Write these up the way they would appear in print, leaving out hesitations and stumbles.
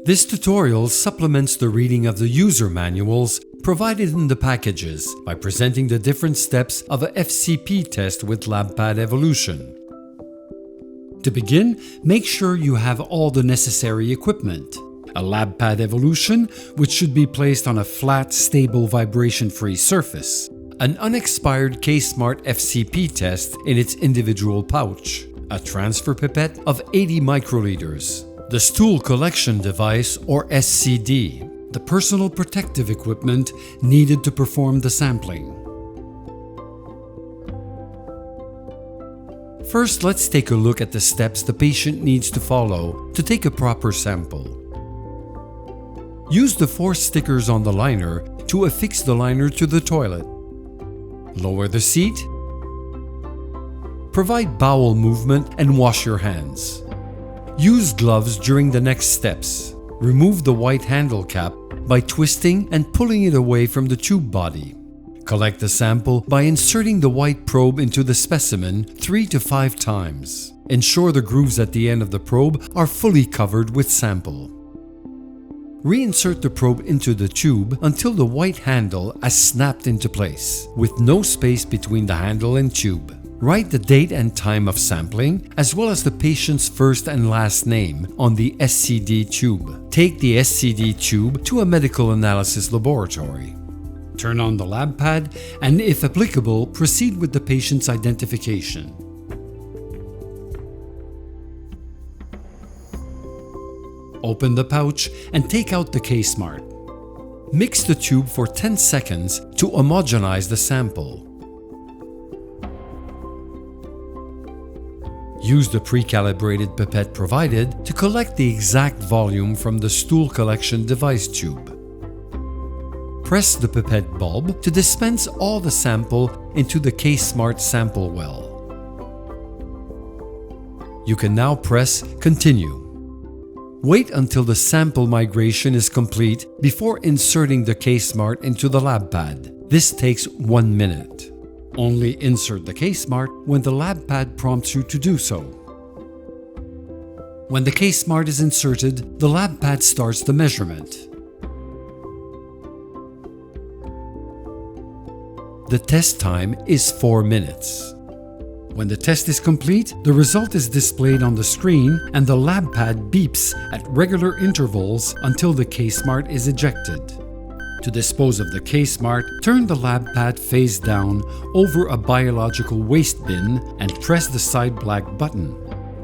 This tutorial supplements the reading of the user manuals provided in the packages by presenting the different steps of a FCP test with LabPad Evolution. To begin, make sure you have all the necessary equipment. A LabPad Evolution, which should be placed on a flat, stable, vibration-free surface. An unexpired Ksmart FCP test in its individual pouch. A transfer pipette of 80 microliters. The stool collection device, or SCD, the personal protective equipment needed to perform the sampling. First, let's take a look at the steps the patient needs to follow to take a proper sample. Use the 4 stickers on the liner to affix the liner to the toilet. Lower the seat. Provide bowel movement and wash your hands. Use gloves during the next steps. Remove the white handle cap by twisting and pulling it away from the tube body. Collect the sample by inserting the white probe into the specimen 3 to 5 times. Ensure the grooves at the end of the probe are fully covered with sample. Reinsert the probe into the tube until the white handle has snapped into place, with no space between the handle and tube. Write the date and time of sampling, as well as the patient's first and last name on the SCD tube. Take the SCD tube to a medical analysis laboratory. Turn on the LabPad and, if applicable, proceed with the patient's identification. Open the pouch and take out the Ksmart. Mix the tube for 10 seconds to homogenize the sample. Use the pre-calibrated pipette provided to collect the exact volume from the stool collection device tube. Press the pipette bulb to dispense all the sample into the Ksmart sample well. You can now press Continue. Wait until the sample migration is complete before inserting the Ksmart into the LabPad. This takes 1 minute. Only insert the Ksmart when the LabPad prompts you to do so. When the Ksmart is inserted, the LabPad starts the measurement. The test time is 4 minutes. When the test is complete, the result is displayed on the screen and the LabPad beeps at regular intervals until the Ksmart is ejected. To dispose of the Ksmart, turn the LabPad face down over a biological waste bin and press the side black button.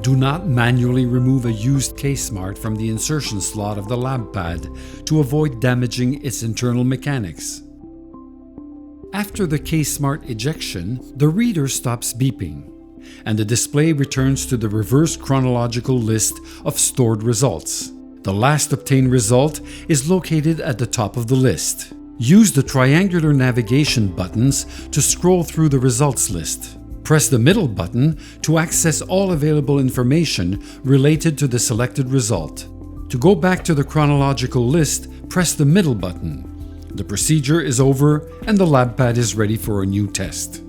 Do not manually remove a used Ksmart from the insertion slot of the LabPad to avoid damaging its internal mechanics. After the Ksmart ejection, the reader stops beeping, and the display returns to the reverse chronological list of stored results. The last obtained result is located at the top of the list. Use the triangular navigation buttons to scroll through the results list. Press the middle button to access all available information related to the selected result. To go back to the chronological list, press the middle button. The procedure is over and the LabPad is ready for a new test.